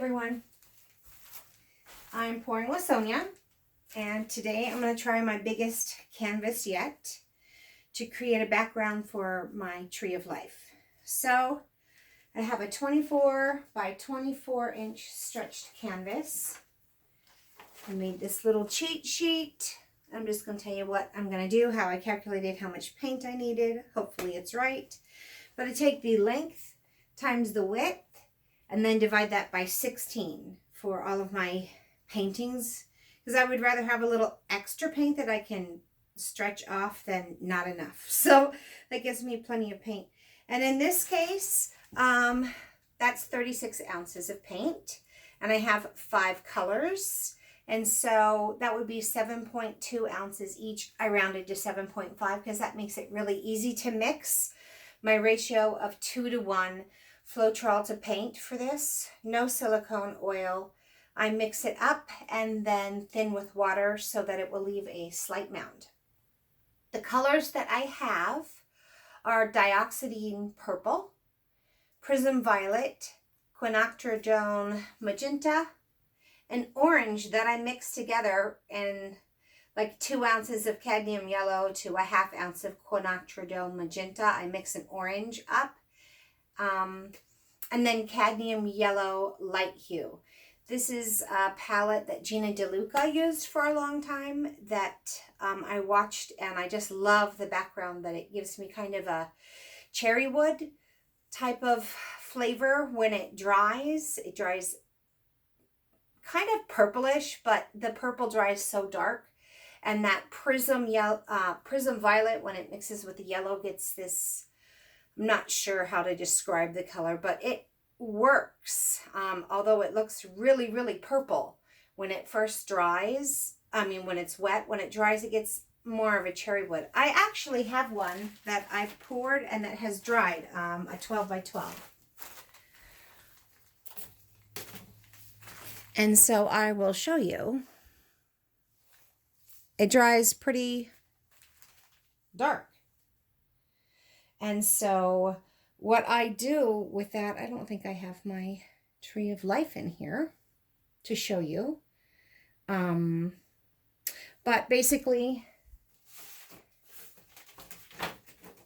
everyone. I'm pouring with Sonia, and today I'm going to try my biggest canvas yet to create a background for my tree of life. So I have a 24 by 24 inch stretched canvas. I made this little cheat sheet. I'm just going to tell you what I'm going to do, how I calculated how much paint I needed. Hopefully it's right. But I take the length times the width and then divide that by 16 for all of my paintings, because I would rather have a little extra paint that I can stretch off than not enough. So that gives me plenty of paint. And in this case, that's 36 ounces of paint, and I have 5 colors. And so that would be 7.2 ounces each. I rounded to 7.5 because that makes it really easy to mix. My ratio of 2 to 1 Floetral to paint for this. No silicone oil. I mix it up and then thin with water so that it will leave a slight mound. The colors that I have are Dioxazine Purple, Prism Violet, Quinacridone Magenta, and orange that I mix together in like 2 ounces of cadmium yellow to a 1/2 ounce of Quinacridone Magenta. I mix an orange up. And then cadmium yellow light hue. This is a palette that Gina DeLuca used for a long time that I watched, and I just love the background that it gives me, kind of a cherry wood type of flavor when it dries. It dries kind of purplish, but the purple dries so dark. And that Prism Violet, when it mixes with the yellow, gets this, I'm not sure how to describe the color, but it works. Although it looks really, really purple when it first dries. I mean, when it's wet. When it dries, it gets more of a cherry wood. I actually have one that I've poured and that has dried, a 12 by 12. And so I will show you. It dries pretty dark. And so what I do with that, I don't think I have my tree of life in here to show you. But basically,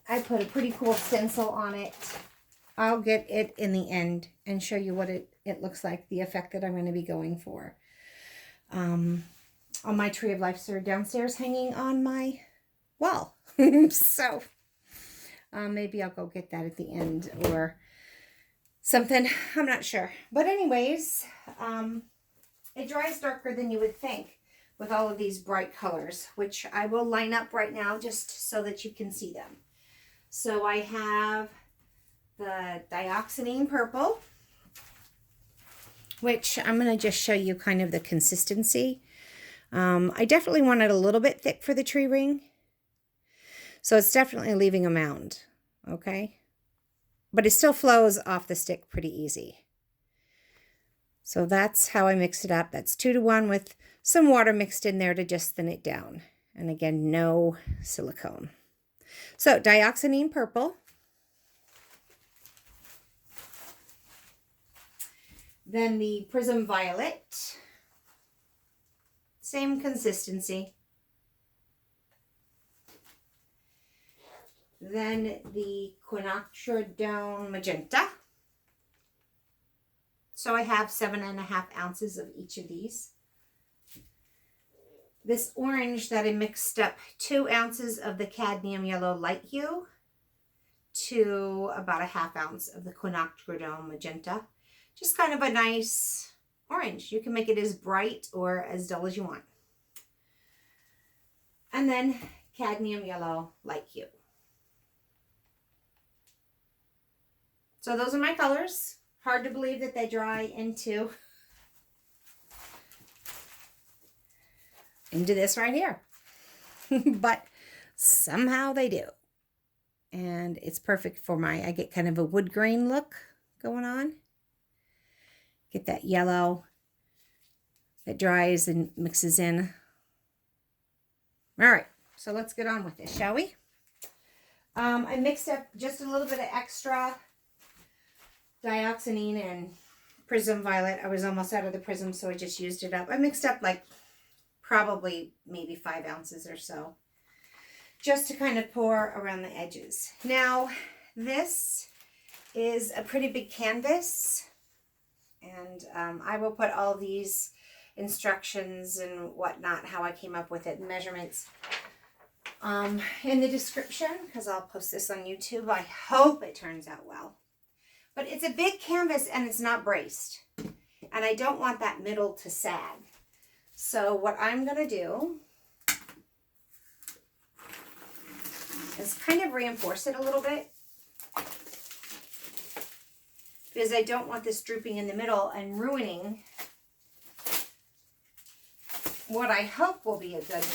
I put a pretty cool stencil on it. I'll get it in the end and show you what it looks like, the effect that I'm going to be going for. All my tree of lives are downstairs hanging on my wall. So maybe I'll go get that at the end or something. I'm not sure. But anyways, it dries darker than you would think with all of these bright colors, which I will line up right now just so that you can see them. So I have the Dioxazine Purple, which I'm going to just show you kind of the consistency. I definitely want it a little bit thick for the tree ring. So it's definitely leaving a mound, okay? But it still flows off the stick pretty easy. So that's how I mix it up. That's 2 to 1 with some water mixed in there to just thin it down. And again, no silicone. So Dioxazine Purple. Then the Prism Violet. Same consistency. Then the Quinacridone Magenta. So I have 7.5 ounces of each of these. This orange that I mixed up 2 ounces of the cadmium yellow light hue to about a 1/2 ounce of the Quinacridone Magenta. Just kind of a nice orange. You can make it as bright or as dull as you want. And then cadmium yellow light hue. So those are my colors. Hard to believe that they dry into this right here. But somehow they do. And it's perfect for I get kind of a wood grain look going on. Get that yellow that dries and mixes in. All right, so let's get on with this, shall we? I mixed up just a little bit of extra Dioxazine and Prism Violet. I was almost out of the Prism, so I just used it up. I mixed up like probably maybe 5 ounces or so, just to kind of pour around the edges. Now, this is a pretty big canvas, and I will put all these instructions and whatnot, how I came up with it, and measurements, in the description, because I'll post this on YouTube. I hope it turns out well. But it's a big canvas and it's not braced, and I don't want that middle to sag. So what I'm going to do is kind of reinforce it a little bit, because I don't want this drooping in the middle and ruining what I hope will be a good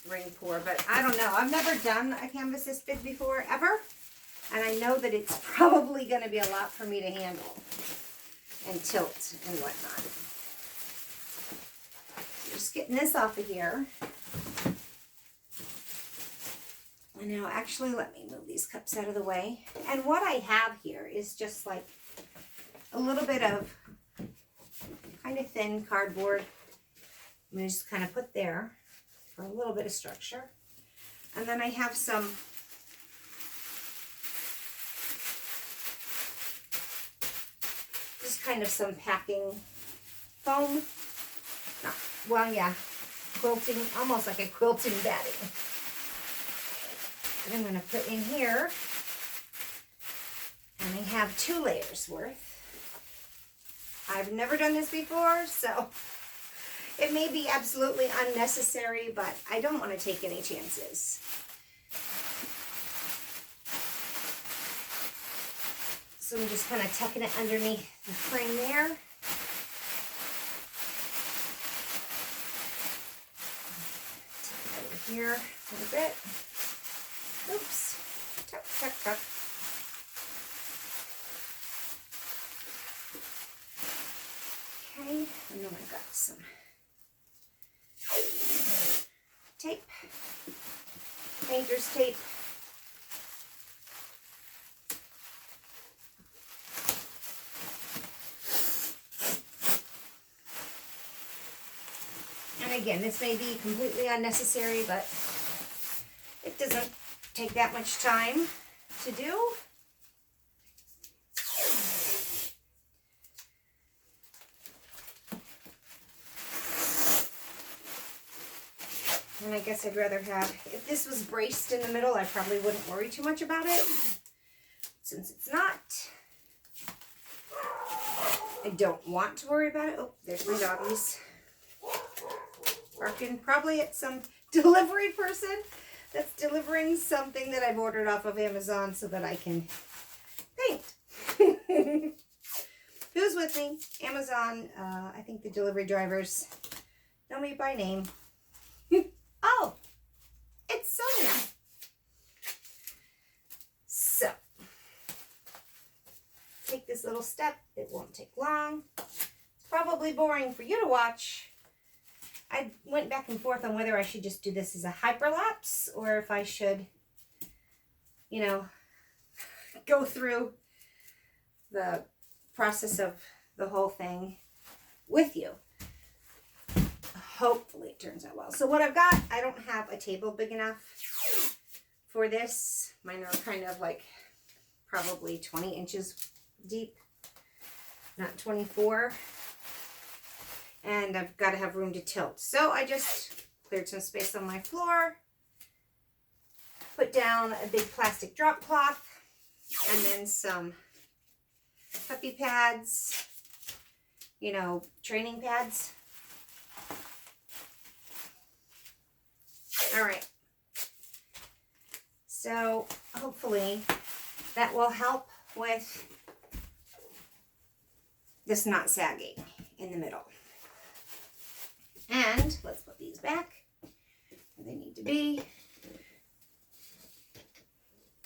ring pour. But I don't know. I've never done a canvas this big before, ever. And I know that it's probably going to be a lot for me to handle and tilt and whatnot. So just getting this off of here. And now actually let me move these cups out of the way. And what I have here is just like a little bit of kind of thin cardboard. I'm going to just kind of put there for a little bit of structure. And then I have some just kind of some packing foam. Well, yeah, quilting, almost like a quilting batting. And I'm going to put in here, and I have 2 layers worth. I've never done this before, so it may be absolutely unnecessary, but I don't want to take any chances. So I'm just kind of tucking it underneath the frame there. Tuck it over here a little bit. Oops. Tuck, tuck, tuck. Okay, and then I've got some tape, painter's tape. And again, this may be completely unnecessary, but it doesn't take that much time to do. And I guess I'd rather have, if this was braced in the middle, I probably wouldn't worry too much about it. Since it's not, I don't want to worry about it. Oh, there's my doggies. Barking probably at some delivery person that's delivering something that I've ordered off of Amazon so that I can paint. Who's with me? Amazon, I think the delivery drivers know me by name. Oh, it's Sonia. So, take this little step. It won't take long. It's probably boring for you to watch. I went back and forth on whether I should just do this as a hyperlapse or if I should, you know, go through the process of the whole thing with you. Hopefully it turns out well. So what I've got, I don't have a table big enough for this. Mine are kind of like probably 20 inches deep, not 24. And I've got to have room to tilt. So I just cleared some space on my floor, put down a big plastic drop cloth, and then some puppy pads, you know, training pads. All right. So hopefully that will help with this not sagging in the middle. And let's put these back where they need to be.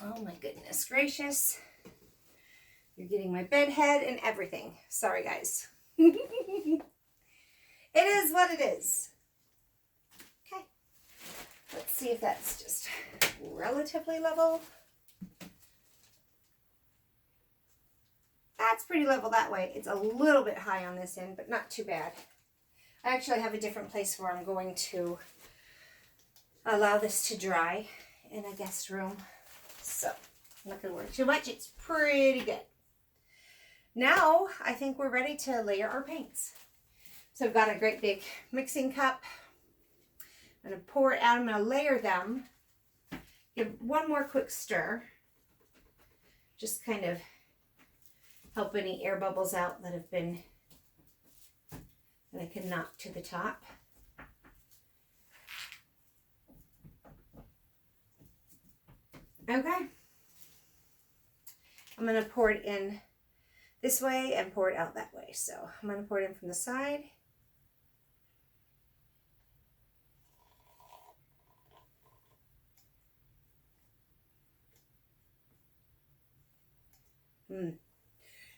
Oh my goodness gracious. You're getting my bed head and everything. Sorry, guys. It is what it is. Okay. Let's see if that's just relatively level. That's that's pretty level that way. It's a little bit high on this end, but not too bad. I actually have a different place where I'm going to allow this to dry in a guest room. So, not going to worry too much. It's pretty good. Now, I think we're ready to layer our paints. So I've got a great big mixing cup. I'm going to pour it out. I'm going to layer them. Give one more quick stir. Just kind of help any air bubbles out that have been, that I can knock to the top. Okay. I'm going to pour it in this way and pour it out that way. So I'm going to pour it in from the side.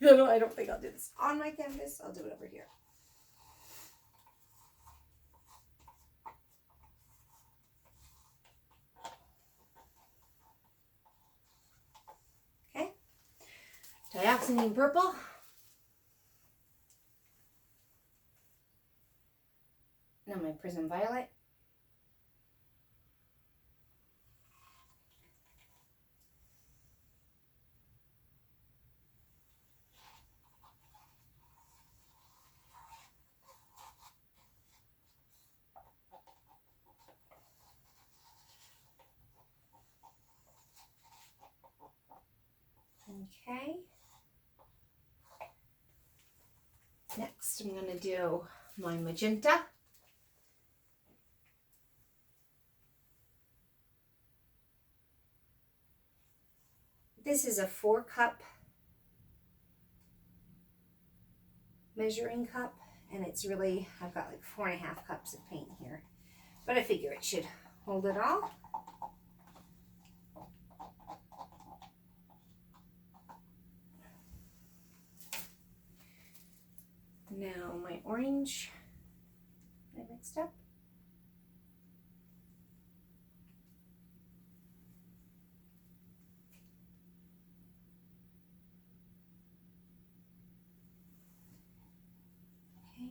No, I don't think I'll do this on my canvas. I'll do it over here. Okay. Dioxazine Purple. Now my Prism Violet. Okay. Next, I'm going to do my magenta. This is a 4-cup measuring cup, and it's really, I've got like 4.5 cups of paint here, but I figure it should hold it all. Now my orange, I mixed up. Okay.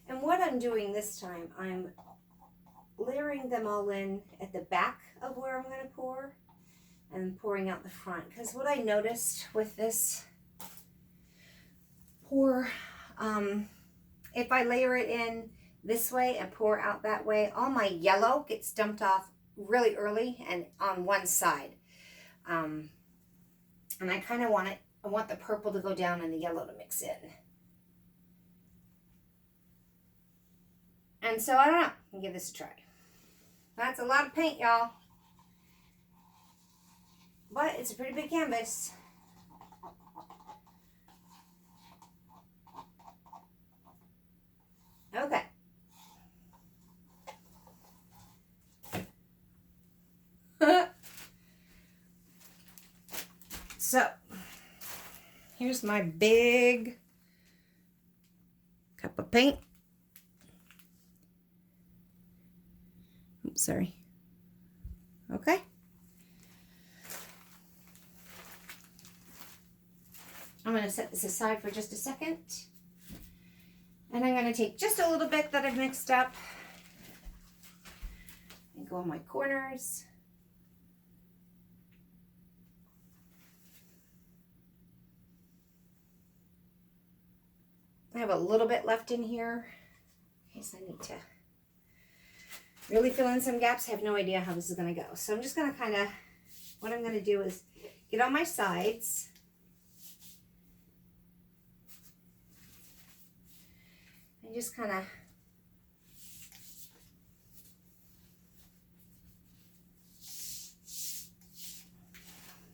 And what I'm doing this time, I'm layering them all in at the back of where I'm going to pour, and pouring out the front, because what I noticed with this pour, if I layer it in this way and pour out that way, all my yellow gets dumped off really early and on one side, and I kind of want it, I want the purple to go down and the yellow to mix in, and so I don't know, I'll give this a try. That's a lot of paint, y'all. But it's a pretty big canvas. Okay. So, here's my big cup of paint. Oops, sorry. Okay. I'm going to set this aside for just a second. And I'm going to take just a little bit that I've mixed up and go on my corners. I have a little bit left in here in case I need to really fill in some gaps. I have no idea how this is going to go. So I'm just going to kind of, what I'm going to do is get on my sides. And just kind of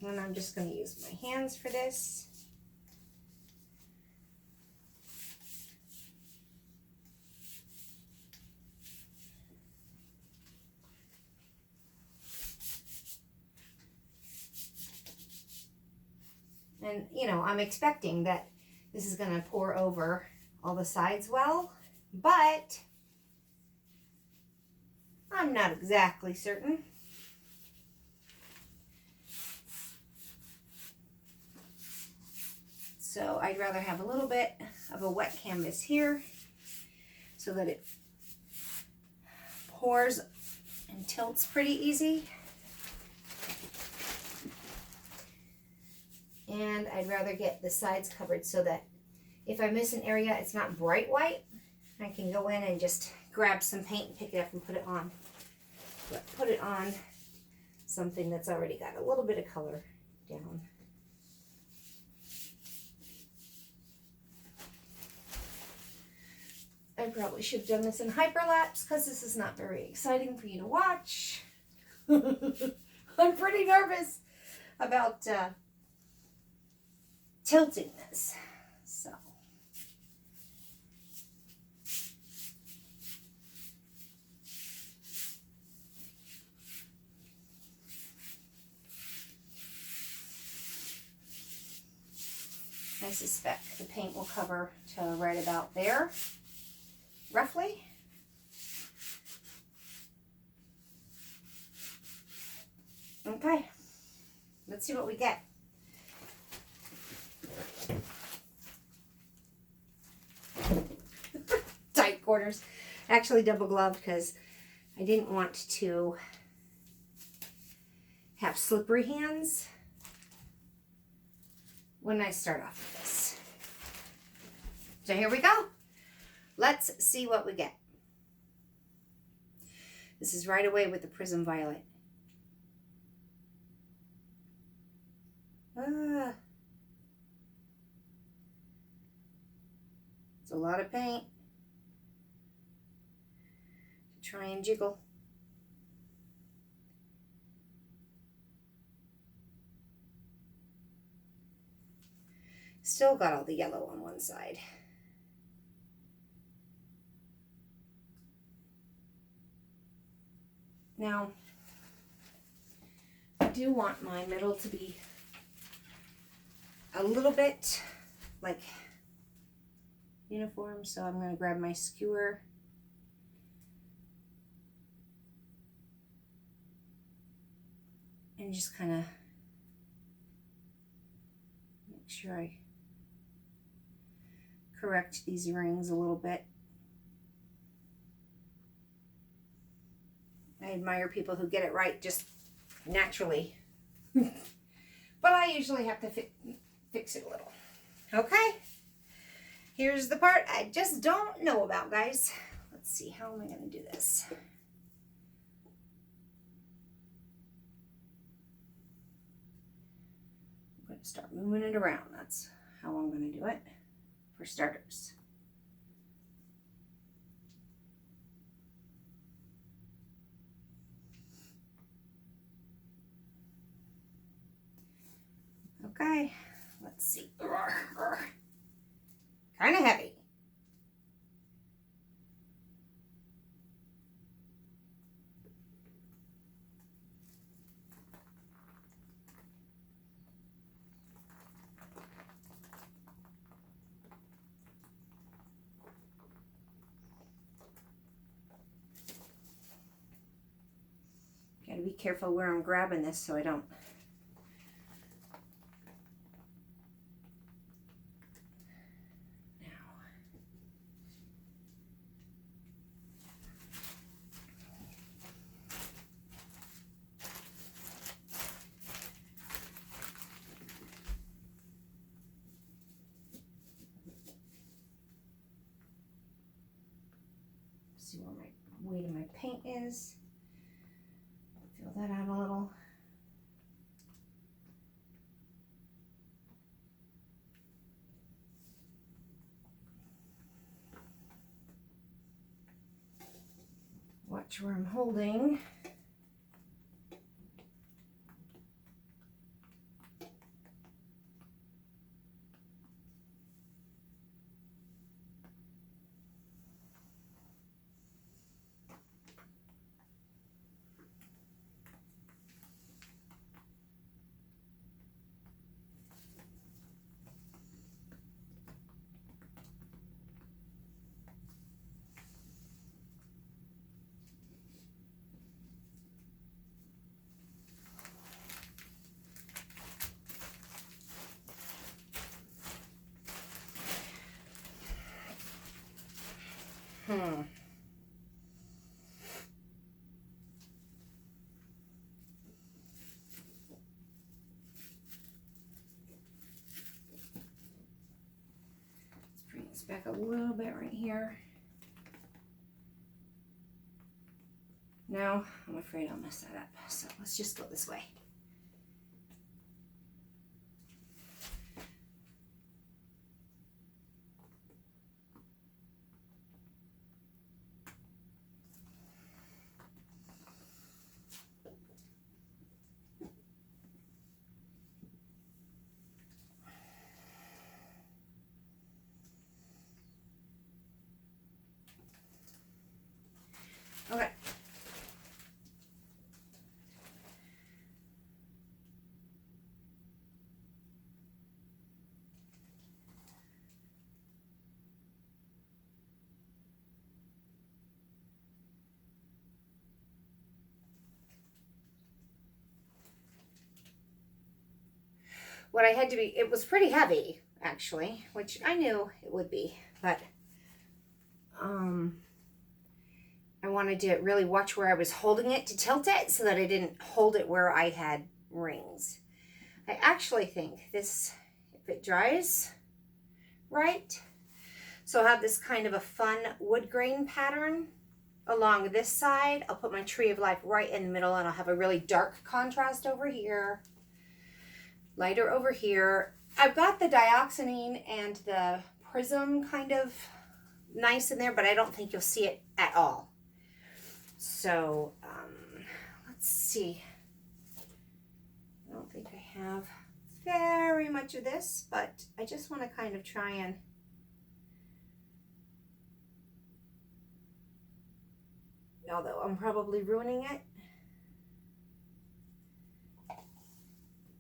and I'm just going to use my hands for this. And, you know, I'm expecting that this is going to pour over all the sides well, but I'm not exactly certain. I'd rather have a little bit of a wet canvas here so that it pours and tilts pretty easy. And I'd rather get the sides covered so that if I miss an area, it's not bright white. I can go in and just grab some paint and pick it up and put it on. But put it on something that's already got a little bit of color down. I probably should have done this in hyperlapse because this is not very exciting for you to watch. I'm pretty nervous about tilting this. So. I suspect the paint will cover to right about there, roughly. Okay, let's see what we get. Tight quarters. Actually double gloved because I didn't want to have slippery hands when I start off with this. So here we go. Let's see what we get. This is right away with the Prism Violet. It's a lot of paint to try and jiggle. Still got all the yellow on one side. Now, I do want my middle to be a little bit like uniform, so I'm going to grab my skewer and just kind of make sure I correct these rings a little bit. I admire people who get it right just naturally. But I usually have to fix it a little. Okay. Here's the part I just don't know about, guys. Let's see, how am I going to do this? I'm going to start moving it around. That's how I'm going to do it for starters. Okay, let's see. Kind of heavy. Gotta be careful where I'm grabbing this so I don't see where my weight of my paint is. Fill that out a little. Watch where I'm holding. bring this back a little bit right here. No, I'm afraid I'll mess that up. So let's just go this way. Okay. What I had to be, it was pretty heavy actually, which I knew it would be, but I wanted to really watch where I was holding it to tilt it so that I didn't hold it where I had rings. I actually think this, if it dries right, so I'll have this kind of a fun wood grain pattern along this side. I'll put my tree of life right in the middle, and I'll have a really dark contrast over here, lighter over here. I've got the dioxazine and the prism kind of nice in there, but I don't think you'll see it at all. So let's see. I don't think I have very much of this, but I just want to kind of try and although I'm probably ruining it.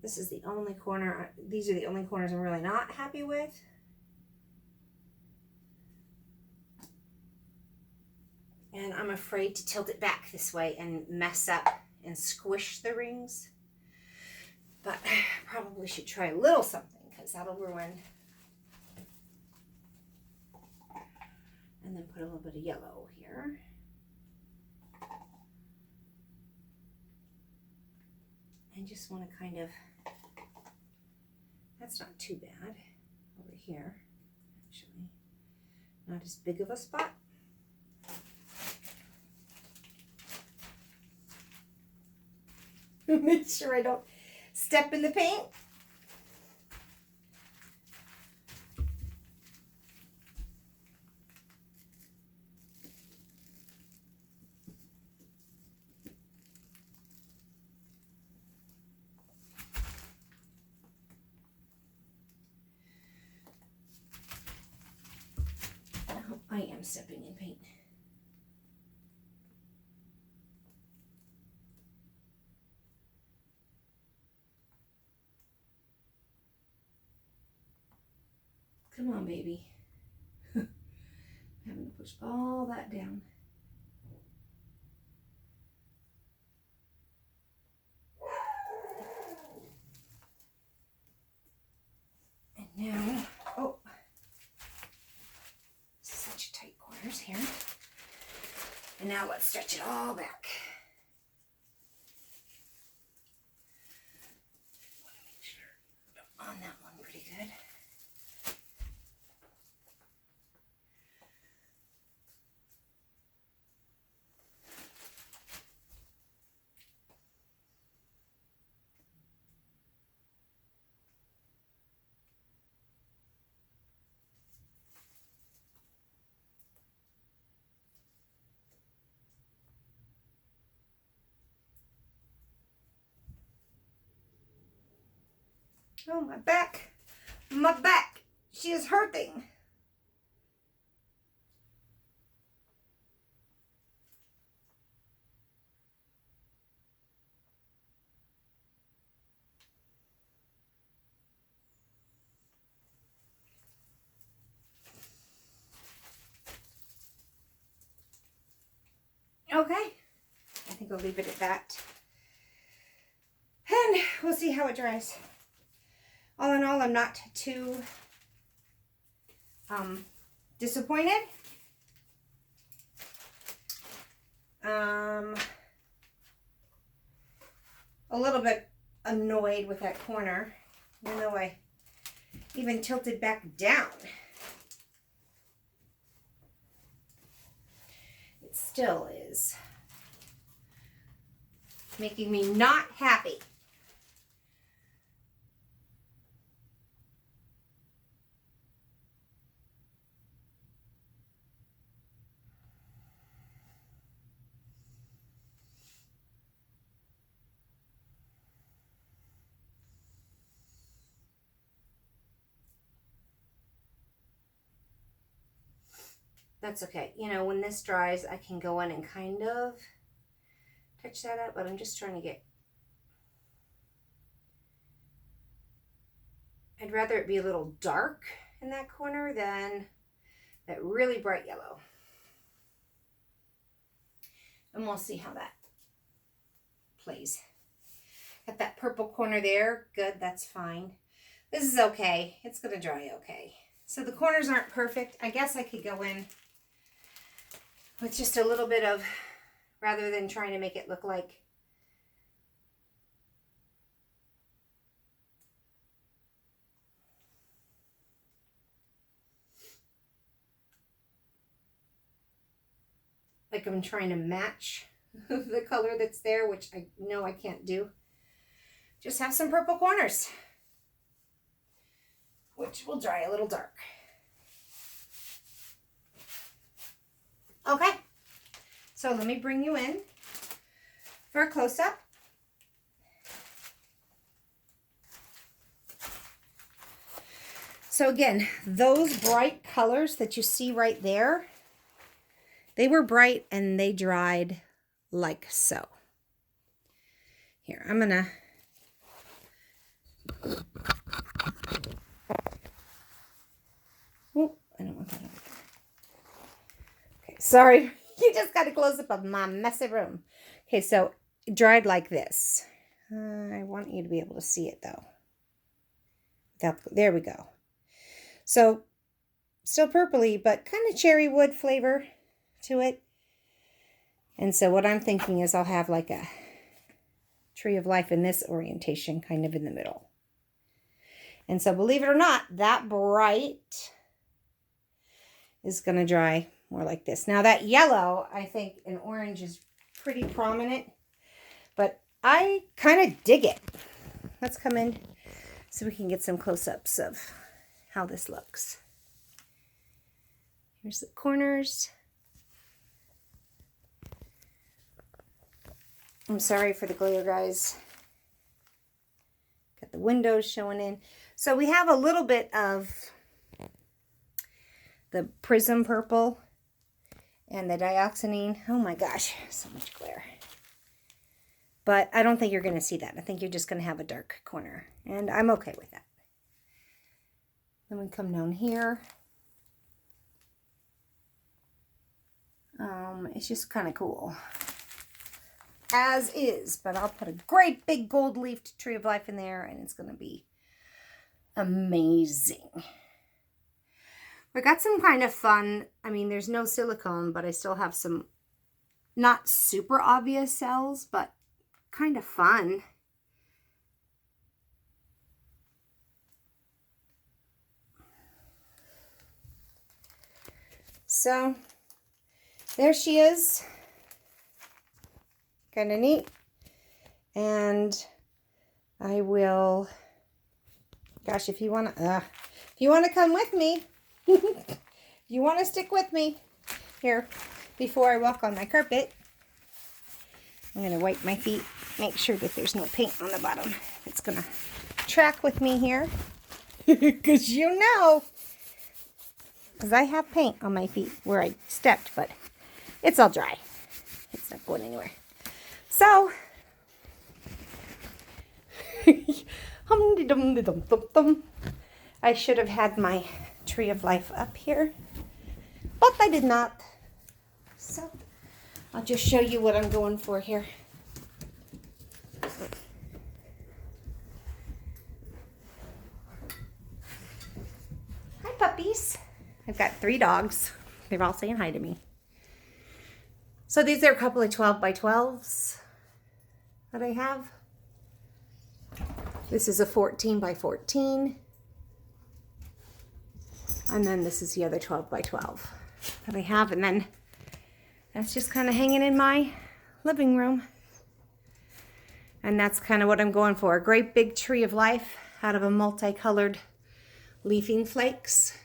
This is the only corner, these are the only corners I'm really not happy with. And I'm afraid to tilt it back this way and mess up and squish the rings. But I probably should try a little something because that'll ruin. And then put a little bit of yellow here. I just want to kind of, that's not too bad over here, actually. Not as big of a spot. Make sure I don't step in the paint. Oh, I am stepping in paint. Come on, baby. I'm having to push all that down. And now, oh, such tight corners here. And now let's stretch it all back. Want to make sure on that one pretty good. Oh, my back. My back. She is hurting. Okay. I think I'll leave it at that. And we'll see how it dries. All in all, I'm not too disappointed. a little bit annoyed with that corner, even though I even tilted back down. It still is making me not happy. That's okay. You know, when this dries, I can go in and kind of touch that up, but I'm just trying to get... I'd rather it be a little dark in that corner than that really bright yellow. And we'll see how that plays. Got that purple corner there. Good, that's fine. This is okay. It's going to dry okay. So the corners aren't perfect. I guess I could go in with just a little bit of, rather than trying to make it look like I'm trying to match the color that's there, which I know I can't do. Just have some purple corners, which will dry a little dark. Okay, so let me bring you in for a close-up. So again, those bright colors that you see right there, they were bright and they dried like so. Here, I'm gonna... Oh, I don't want that over there. Okay, sorry. You just got a close-up of my messy room. Okay, so it dried like this. I want you to be able to see it though. There we go. So, still purpley, but kind of cherry wood flavor to it. And so what I'm thinking is I'll have like a tree of life in this orientation kind of in the middle. And so believe it or not, that bright is going to dry more like this. Now that yellow, I think an orange is pretty prominent, but I kind of dig it. Let's come in so we can get some close-ups of how this looks. Here's the corners. I'm sorry for the glare, guys. Got the windows showing in. So we have a little bit of the Prism Purple and the Dioxazine. Oh my gosh, so much glare. But I don't think you're going to see that. I think you're just going to have a dark corner. And I'm okay with that. Then we come down here. It's just kind of cool. As is. But I'll put a great big gold leafed tree of life in there. And it's going to be amazing. We got some kind of fun. I mean, there's no silicone. But I still have some not super obvious cells. But kind of fun. So, there she is. Kind of neat. And I will, gosh, if you want to come with me, if you want to stick with me here before I walk on my carpet, I'm going to wipe my feet, make sure that there's no paint on the bottom. It's going to track with me here because you know, because I have paint on my feet where I stepped, but it's all dry. It's not going anywhere. So, I should have had my tree of life up here, but I did not. So, I'll just show you what I'm going for here. Hi, puppies. I've got 3 dogs. They're all saying hi to me. So these are a couple of 12 by 12s that I have. This is a 14 by 14. And then this is the other 12 by 12 that I have. And then that's just kind of hanging in my living room. And that's kind of what I'm going for. A great big tree of life out of a multicolored leafing flakes.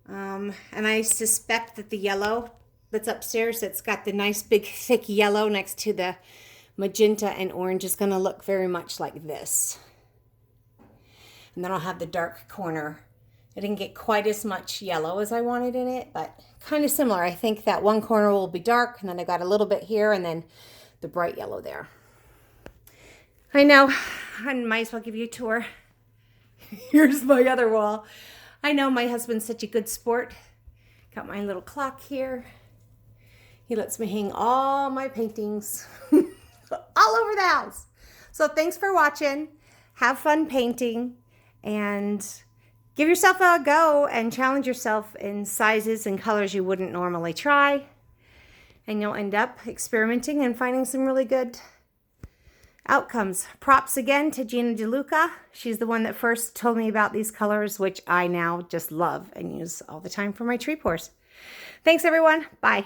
And I suspect that the yellow that's upstairs, that's got the nice big thick yellow next to the magenta and orange, is going to look very much like this. And then I'll have the dark corner. I didn't get quite as much yellow as I wanted in it, but kind of similar. I think that one corner will be dark, and then I got a little bit here, and then the bright yellow there. I know, I might as well give you a tour. Here's my other wall. I know my husband's such a good sport. Got my little clock here. He lets me hang all my paintings all over the house. So thanks for watching. Have fun painting, and give yourself a go and challenge yourself in sizes and colors you wouldn't normally try. And you'll end up experimenting and finding some really good outcomes. Props again to Gina DeLuca. She's the one that first told me about these colors, which I now just love and use all the time for my tree pours. Thanks everyone. Bye.